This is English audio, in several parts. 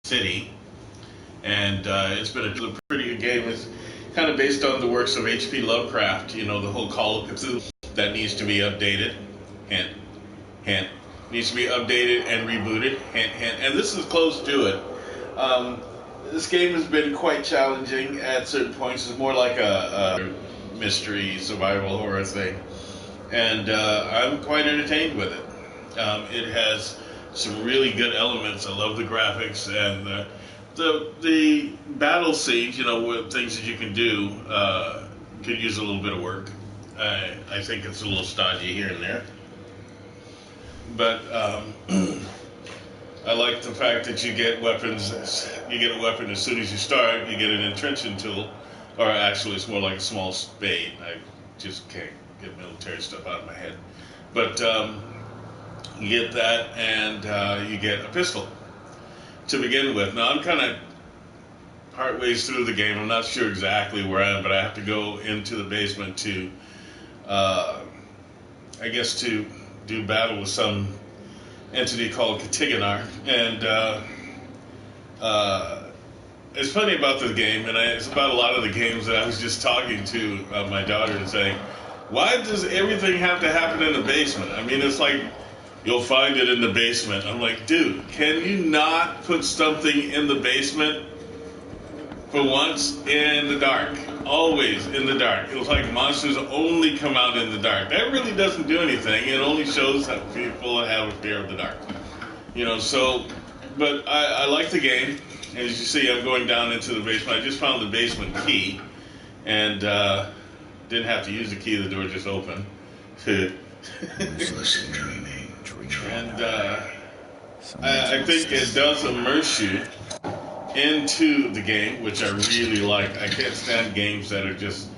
city, and it's been a pretty good game. It's kind of based on the works of H.P. Lovecraft. You know, the whole Call of Cthulhu that needs to be updated. Hint, hint. Needs to be updated and rebooted. Hint, hint. And this is close to it. This game has been quite challenging at certain points. It's more like a mystery, survival horror thing. And I'm quite entertained with it. It has some really good elements. I love the graphics and the battle scenes, you know, with things that you can do, could use a little bit of work. I think it's a little stodgy here and there. But I like the fact that you get weapons. You get a weapon as soon as you start. You get an entrenching tool, or actually, it's more like a small spade. I just can't get military stuff out of my head. But you get that, and you get a pistol to begin with. Now, I'm kind of part ways through the game. I'm not sure exactly where I am, but I have to go into the basement to, I guess, to do battle with some entity called Katiganar. And it's funny about this game, and it's about a lot of the games that I was just talking to my daughter and saying, why does everything have to happen in the basement? I mean, it's like, you'll find it in the basement. I'm like, dude, can you not put something in the basement for once in the dark? Always in the dark. It was like monsters only come out in the dark. That really doesn't do anything. It only shows that people have a fear of the dark. You know, so, but I like the game. As you see, I'm going down into the basement. I just found the basement key and didn't have to use the key. The door just opened. And I think it does immerse you into the game, which I really like. I can't stand games that are just,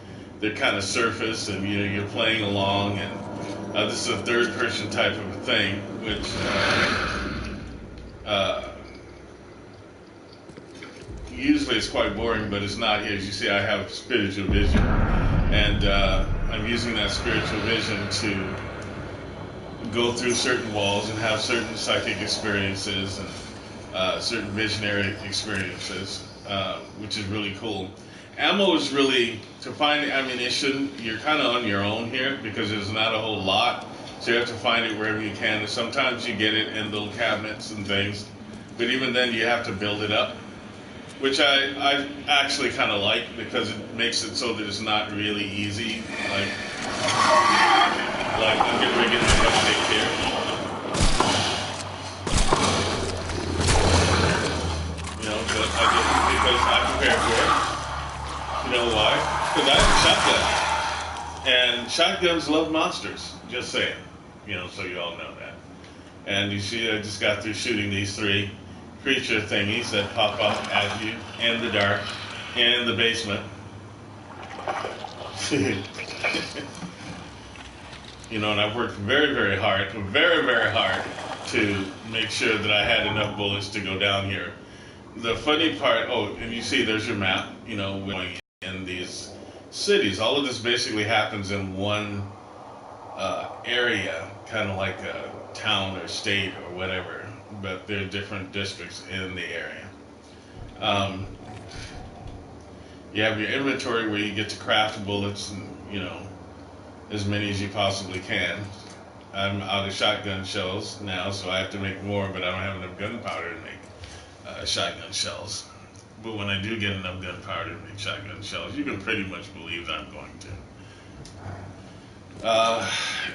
they're kind of surface and you're playing along, and this is a third person type of a thing, which usually it's quite boring, but it's not here. As you see, I have spiritual vision, and I'm using that spiritual vision to go through certain walls and have certain psychic experiences and certain visionary experiences, which is really cool. Ammo is really, to find ammunition, you're kind of on your own here because there's not a whole lot, so you have to find it wherever you can. And sometimes you get it in little cabinets and things, but even then you have to build it up, which I actually kind of like because it makes it so that it's not really easy. Like I'm getting ready to get the update here. You know, but I did it because I prepared for it. You know why? Because I have a shotgun. And shotguns love monsters. Just saying. You know, so you all know that. And you see, I just got through shooting these 3 creature thingies that pop up at you in the dark, in the basement. You know, and I've worked very, very hard to make sure that I had enough bullets to go down here. The funny part, and you see there's your map, you know, going in these cities. All of this basically happens in one area, kind of like a town or state or whatever, but there are different districts in the area. You have your inventory where you get to craft bullets and, you know, as many as you possibly can. I'm out of shotgun shells now, so I have to make more, but I don't have enough gunpowder to make shotgun shells. But when I do get enough gunpowder to make shotgun shells, you can pretty much believe that I'm going to.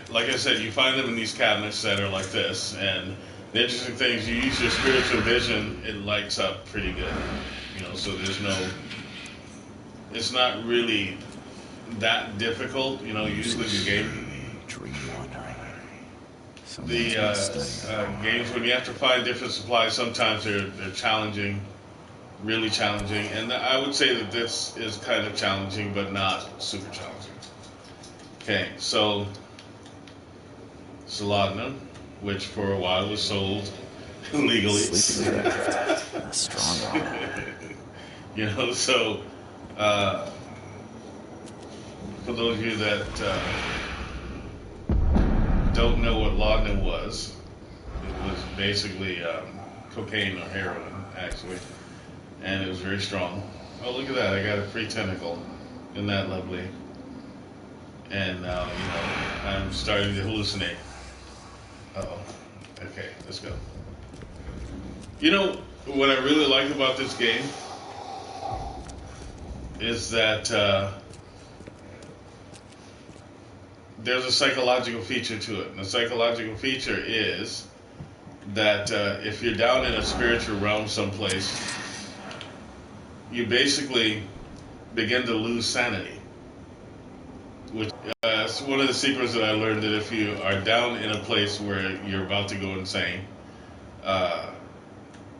Like I said, you find them in these cabinets that are like this, and the interesting thing is you use your spiritual vision, it lights up pretty good. You know, so there's no, it's not really that difficult, you know. Usually the games when you have to find different supplies, sometimes they're challenging, really challenging, and I would say that this is kind of challenging, but not super challenging. Okay, so Laudanum, which for a while was sold legally. Strong. You know, so. For those of you that don't know what laudanum was, it was basically cocaine or heroin, actually, and it was very strong. Oh, look at that! I got a free tentacle. Isn't that lovely? And now, I'm starting to hallucinate. Uh-oh. Okay, let's go. You know, what I really like about this game is that there's a psychological feature to it. And the psychological feature is that if you're down in a spiritual realm someplace, you basically begin to lose sanity. Which it's one of the secrets that I learned, that if you are down in a place where you're about to go insane,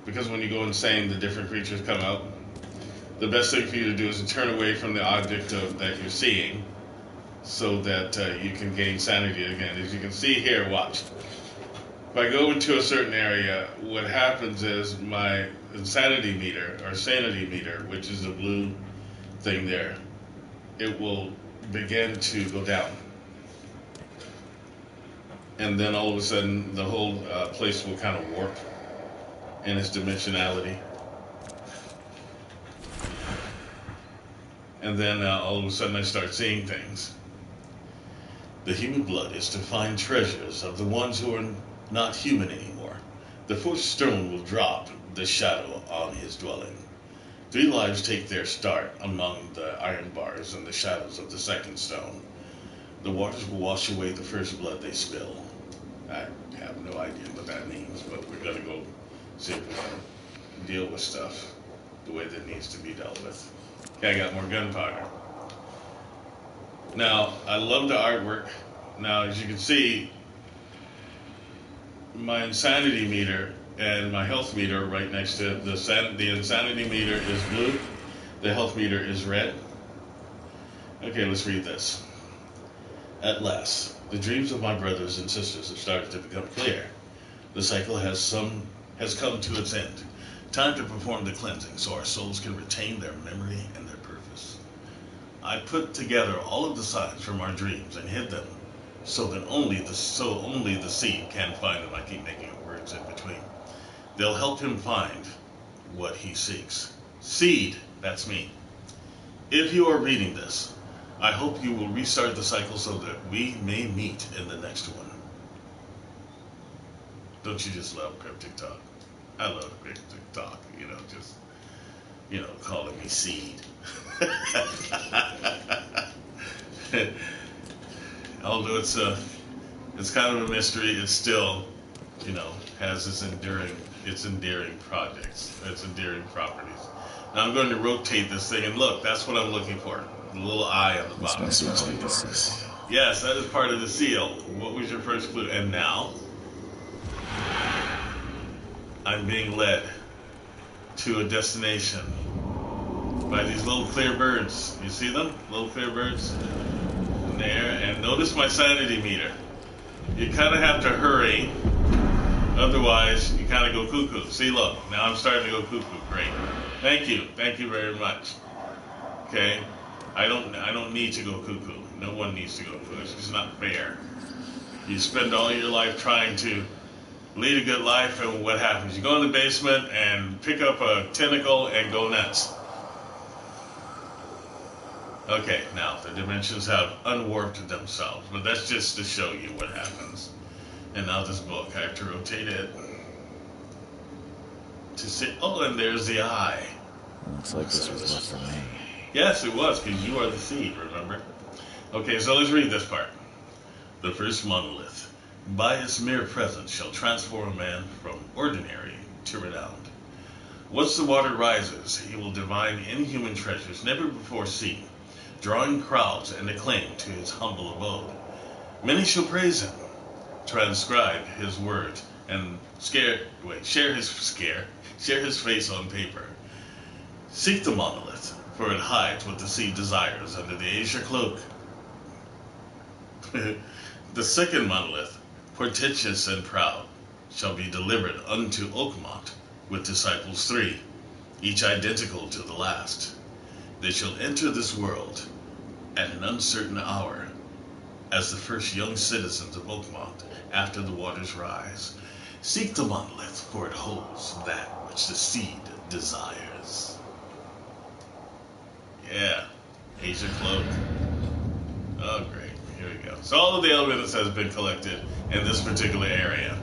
because when you go insane, the different creatures come out. The best thing for you to do is to turn away from the object that you're seeing, so that you can gain sanity again. As you can see here, watch. If I go into a certain area, what happens is my insanity meter, or sanity meter, which is the blue thing there, it will begin to go down. And then all of a sudden, the whole place will kind of warp in its dimensionality. And then all of a sudden I start seeing things. The human blood is to find treasures of the ones who are not human anymore. The fourth stone will drop the shadow on his dwelling. 3 lives take their start among the iron bars and the shadows of the second stone. The waters will wash away the first blood they spill. I have no idea what that means, but we're going to go see if we can deal with stuff the way that needs to be dealt with. Okay, I got more gunpowder. Now, I love the artwork. Now, as you can see, my insanity meter and my health meter are right next to it. The insanity meter is blue. The health meter is red. Okay, let's read this. At last, the dreams of my brothers and sisters have started to become clear. The cycle has come to its end. Time to perform the cleansing so our souls can retain their memory and their purpose. I put together all of the signs from our dreams and hid them so that only the seed can find them. I keep making words in between. They'll help him find what he seeks. Seed, that's me. If you are reading this, I hope you will restart the cycle so that we may meet in the next one. Don't you just love cryptic talk? I love cryptic talk, calling me seed. Although it's kind of a mystery, it still, has its endearing properties. Now I'm going to rotate this thing, and look, that's what I'm looking for. The little eye on the bottom. Yes, that is part of the seal. What was your first clue? And now I'm being led to a destination by these little clear birds. You see them? Little clear birds in there. And notice my sanity meter. You kind of have to hurry, otherwise you kind of go cuckoo. See, look, now I'm starting to go cuckoo. Great. Thank you very much. Okay, I don't need to go cuckoo. No one needs to go cuckoo. It's just not fair. You spend all your life trying to lead a good life, and what happens? You go in the basement and pick up a tentacle and go nuts. Okay, now the dimensions have unwarped themselves, but that's just to show you what happens. And now this book, I have to rotate it to see. Oh, and there's the eye. Looks like this was left for me. Yes, it was, because you are the seed, remember? Okay, so let's read this part. The first monolith, by its mere presence, shall transform a man from ordinary to renowned. Once the water rises, he will divine inhuman treasures never before seen, drawing crowds and acclaim to his humble abode. Many shall praise him, transcribe his words, and share his face on paper. Seek the monolith, for it hides what the seed desires under the azure cloak. The second monolith, portentous and proud, shall be delivered unto Oakmont with disciples 3, each identical to the last. They shall enter this world at an uncertain hour, as the first young citizens of Oakmont after the waters rise. Seek the monolith, for it holds that much the seed desires. Yeah, Asia cloak. Oh, great. Here we go. So all of the evidence has been collected in this particular area.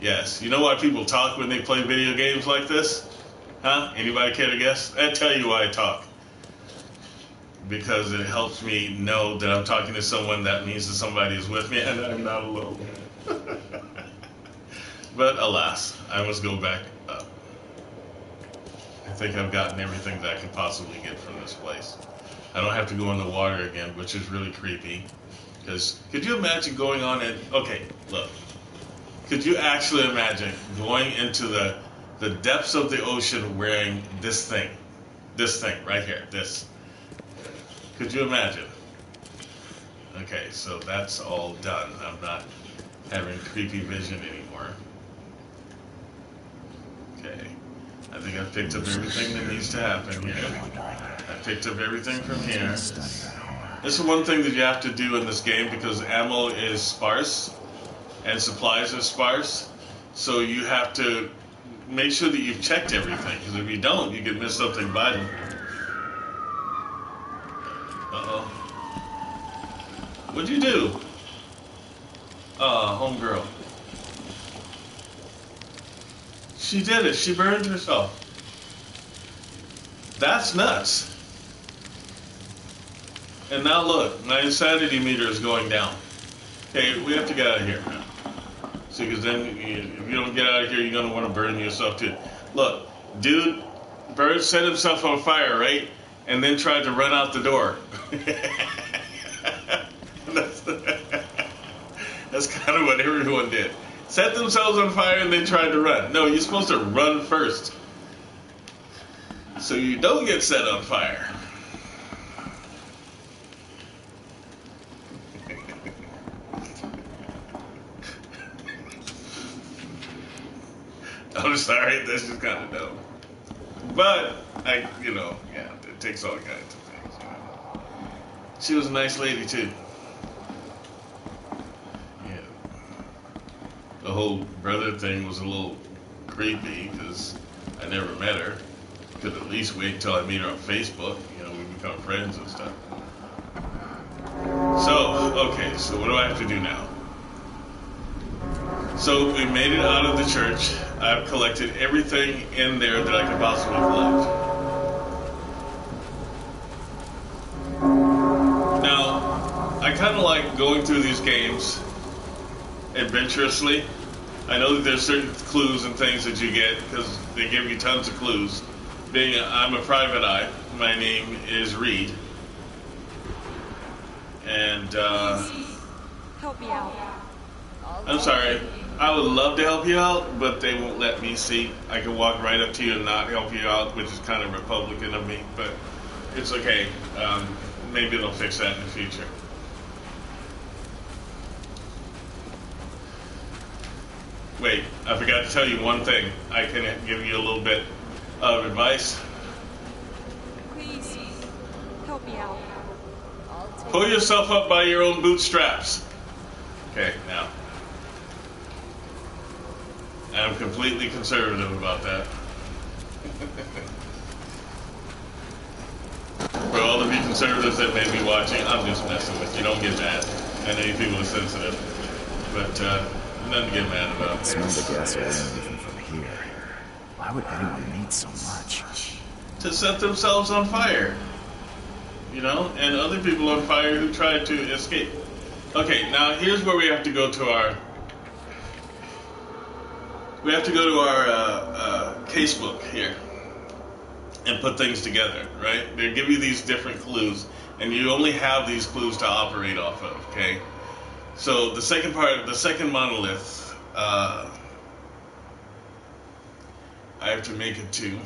Yes. You know why people talk when they play video games like this? Huh? Anybody care to guess? I'll tell you why I talk. Because it helps me know that I'm talking to someone. That means that somebody is with me and I'm not alone. But alas, I must go back up. I think I've gotten everything that I could possibly get from this place. I don't have to go in the water again, which is really creepy. Because could you imagine going on and... Okay, look. Could you actually imagine going into the depths of the ocean wearing this thing? This thing right here. This. Could you imagine? Okay, so that's all done. I'm not having creepy vision anymore. Okay. I think I've picked up everything that needs to happen here. I picked up everything from here. This is one thing that you have to do in this game because ammo is sparse and supplies are sparse. So you have to make sure that you've checked everything, because if you don't, you could miss something vital. Uh-oh. What'd you do? Homegirl. She did it. She burned herself. That's nuts. And now look, my insanity meter is going down. Okay, we have to get out of here now. See, because then if you don't get out of here, you're going to want to burn yourself too. Look, dude, Bird set himself on fire, right? And then tried to run out the door. That's kind of what everyone did. Set themselves on fire and then tried to run. No, you're supposed to run first, so you don't get set on fire. I'm sorry, that's just kind of dumb. But, it takes all kinds of things, She was a nice lady, too. Yeah. The whole brother thing was a little creepy, because I never met her. Could at least wait until I meet her on Facebook. We become friends and stuff. So, okay, so what do I have to do now? So we made it out of the church. I've collected everything in there that I could possibly collect. Now, I kind of like going through these games adventurously. I know that there's certain clues and things that you get because they give you tons of clues. I'm a private eye. My name is Reed. And, help me out. I'm sorry. I would love to help you out, but they won't let me. See, I can walk right up to you and not help you out, which is kind of Republican of me, but it's okay. Maybe they'll fix that in the future. Wait, I forgot to tell you one thing. I can give you a little bit of advice. Please, help me out. Pull yourself up by your own bootstraps. Okay, now. I'm completely conservative about that. For all of you conservatives that may be watching, I'm just messing with you. Don't get mad. I know you people are sensitive. But nothing to get mad about. I smell the gasoline even from here. Why would anyone need so much? To set themselves on fire. And other people on fire who tried to escape. Okay, now here's where we have to go to our... We have to go to our casebook here and put things together, right? They give you these different clues, and you only have these clues to operate off of, okay? So the second monolith, I have to make it to.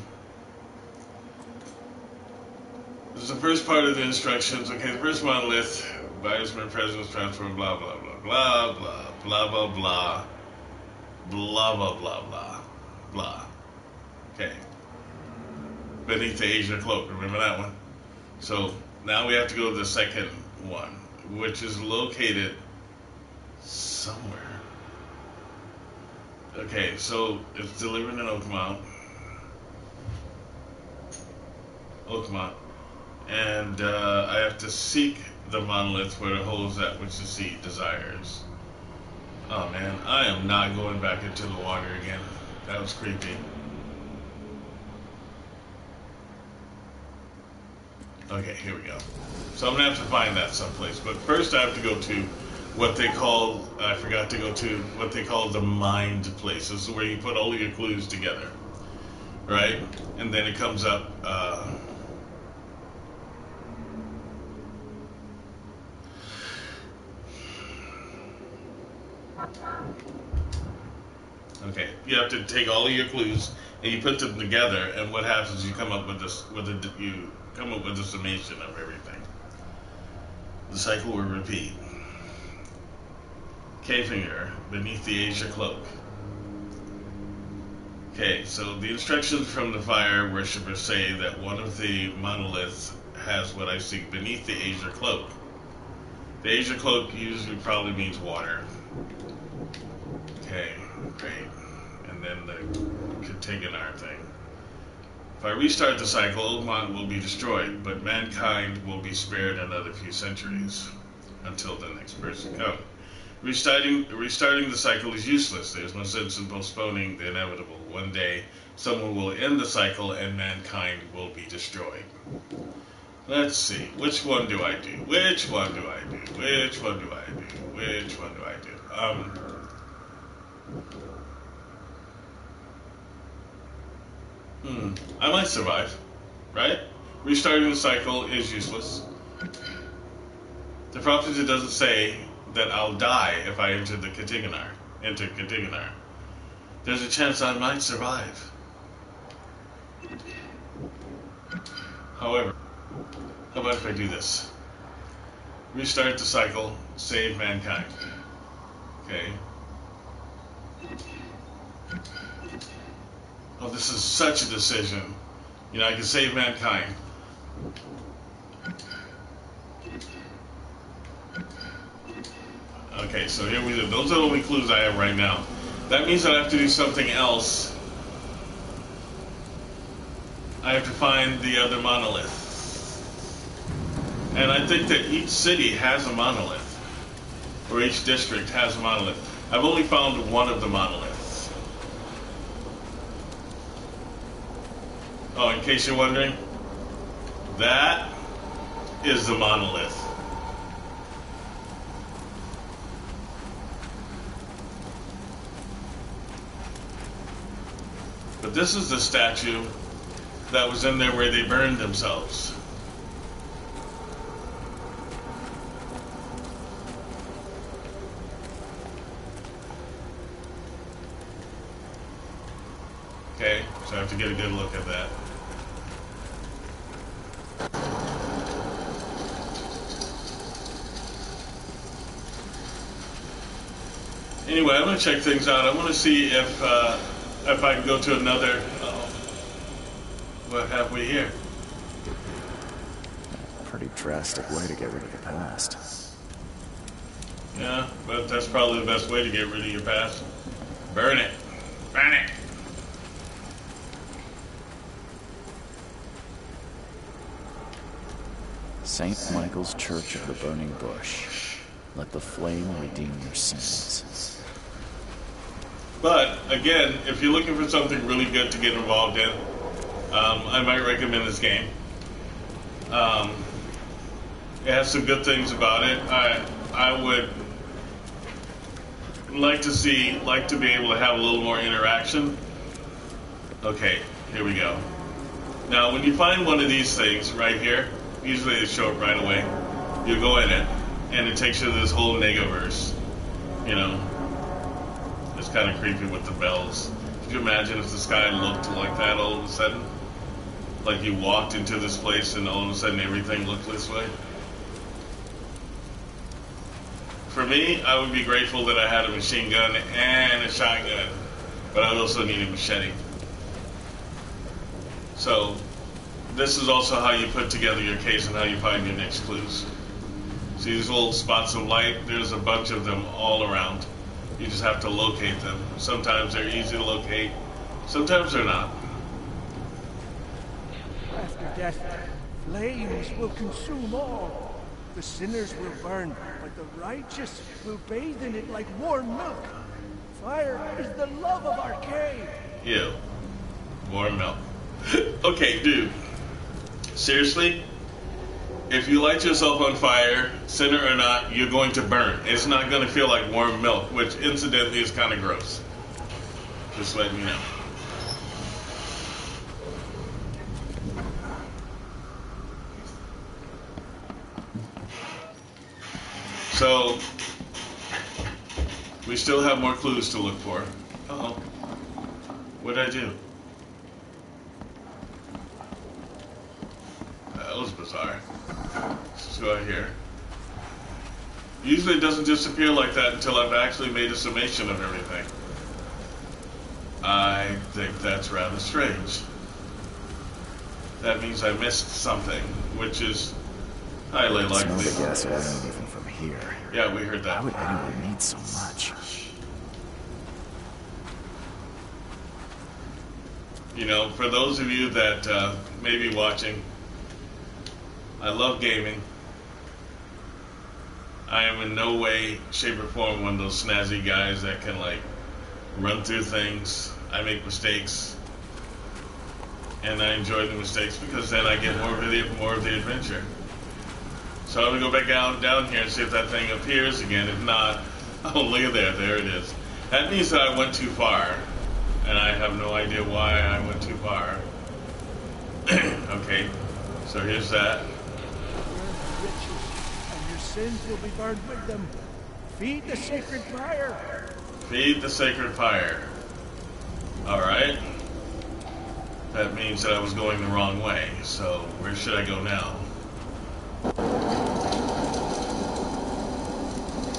This is the first part of the instructions. Okay, the first monolith, Viceman President's transfer, blah, blah, blah, blah, blah, blah, blah, blah. Blah, blah, blah, blah, blah. Okay. Beneath the Asia cloak, remember that one? So now we have to go to the second one, which is located somewhere. Okay, so it's delivered in Oakmont. And I have to seek the monolith where it holds that which the sea desires. Oh man, I am not going back into the water again. That was creepy. Okay, here we go. So I'm gonna have to find that someplace. But first I have to go to what they call, I forgot to go to, what they call the mind place. This is where you put all of your clues together. Right? And then it comes up, okay, you have to take all of your clues and you put them together, and what happens is you come up with this, you come up with a summation of everything. The cycle will repeat. K-finger beneath the Asia cloak. Okay, so the instructions from the fire worshippers say that one of the monoliths has what I see beneath the Asia cloak. The Asia cloak usually probably means water. Okay, great. And then the Katiganar thing. If I restart the cycle, Oakmont will be destroyed, but mankind will be spared another few centuries until the next person comes. Restarting the cycle is useless. There's no sense in postponing the inevitable. One day, someone will end the cycle and mankind will be destroyed. Let's see. Which one do I do? Which one do I do? Which one do I do? Which one do I do? I might survive, right? Restarting the cycle is useless. The prophecy doesn't say that I'll die if I enter Katiganar. There's a chance I might survive. However, how about if I do this? Restart the cycle, save mankind. Okay. Oh, this is such a decision. You know, I can save mankind. Okay, so here we go. Those are the only clues I have right now. That means that I have to do something else. I have to find the other monolith. And I think that each city has a monolith. Or each district has a monolith. I've only found one of the monoliths. Oh, in case you're wondering, that is the monolith. But this is the statue that was in there where they burned themselves. Okay, so I have to get a good look at that. Anyway, I'm going to check things out. I want to see if I can go to another... What have we here? Pretty drastic way to get rid of the past. Yeah, but that's probably the best way to get rid of your past. Burn it. Burn it. St. Michael's Church of the Burning Bush. Let the flame redeem your sins. But, again, if you're looking for something really good to get involved in, I might recommend this game. It has some good things about it. I would like to be able to have a little more interaction. Okay, here we go. Now, when you find one of these things right here, usually they show up right away. You go in it, and it takes you to this whole negaverse. You know, it's kind of creepy with the bells. Could you imagine if the sky looked like that all of a sudden? Like you walked into this place and all of a sudden everything looked this way? For me, I would be grateful that I had a machine gun and a shotgun, but I would also need a machete. So, this is also how you put together your case and how you find your next clues. See these little spots of light? There's a bunch of them all around. You just have to locate them. Sometimes they're easy to locate, sometimes they're not. After death, flames will consume all. The sinners will burn, but the righteous will bathe in it like warm milk. Fire is the love of our cave. Ew. Warm milk. Okay, dude. Seriously? If you light yourself on fire, sinner or not, you're going to burn. It's not going to feel like warm milk, which incidentally is kind of gross. Just letting you know. So, we still have more clues to look for. Uh-oh. What did I do? That was bizarre. Let's go out here. Usually it doesn't disappear like that until I've actually made a summation of everything. I think that's rather strange. That means I missed something, which is highly likely. Smell the gasoline even from here. Yeah, we heard that. Why would anyone need so much? You know, for those of you that may be watching, I love gaming. I am in no way, shape, or form one of those snazzy guys that can, like, run through things. I make mistakes. And I enjoy the mistakes because then I get more of the adventure. So I'm going to go back down here and see if that thing appears again. If not, oh, look at there. There it is. That means that I went too far. And I have no idea why I went too far. Okay, so here's that. Riches, and your sins will be burned with them. Feed the sacred fire. Feed the sacred fire. Alright. That means that I was going the wrong way. So where should I go now?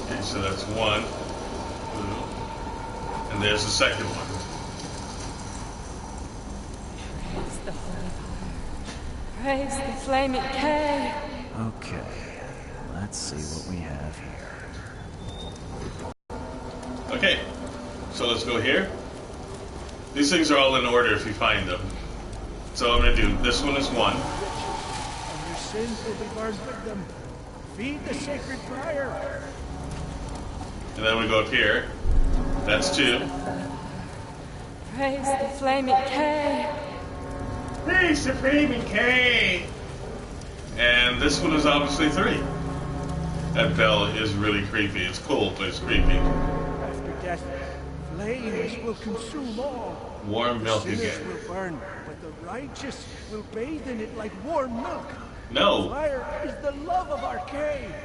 Okay, so that's one. Blue. And there's the second one. Praise the flaming K. Okay, let's see what we have here. Okay, so let's go here. These things are all in order if you find them. So I'm going to do, this one is one. And your sins will be burned with them. Feed the sacred fire. And then we go up here. That's two. Praise the flaming K. Praise the flaming K. And this one is obviously three. That bell is really creepy. It's cool, but it's creepy. After death, flames will consume all. Warm milk Sinners again. will burn, but the righteous will bathe in it like warm milk. No. Fire is the love of our cave.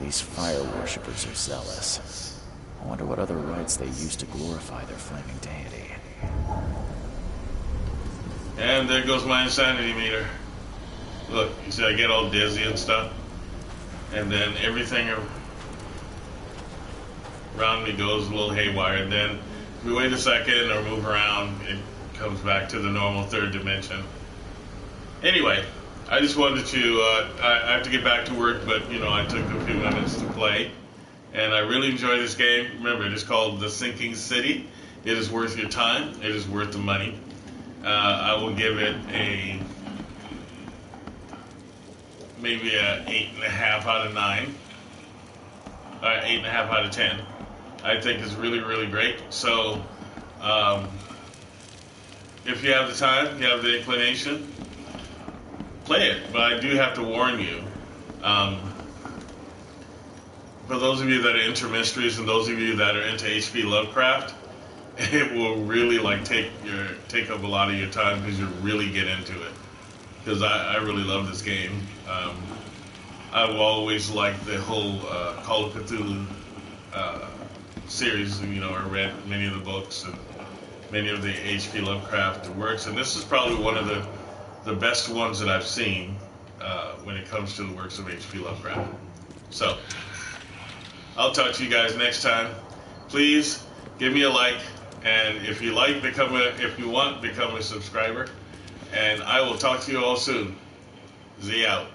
These fire worshippers are zealous. I wonder what other rites they use to glorify their flaming deity. And there goes my insanity meter. Look, you see I get all dizzy and stuff. And then everything around me goes a little haywire. And then if we wait a second or move around, it comes back to the normal third dimension. Anyway, I just wanted to, I have to get back to work, but, you know, I took a few minutes to play. And I really enjoy this game. Remember, it is called The Sinking City. It is worth your time. It is worth the money. I will give it maybe a 8.5 out of 9. 8.5 out of 10. I think it's really, really great. So, if you have the time, you have the inclination, play it. But I do have to warn you, for those of you that are into mysteries and those of you that are into H.P. Lovecraft, it will really like take up a lot of your time because you really get into it. Because I really love this game. I've always liked the whole Call of Cthulhu series. You know, I read many of the books and many of the H.P. Lovecraft works, and this is probably one of the best ones that I've seen when it comes to the works of H.P. Lovecraft. So, I'll talk to you guys next time. Please give me a like, and if you like, become a subscriber. And I will talk to you all soon. Z out.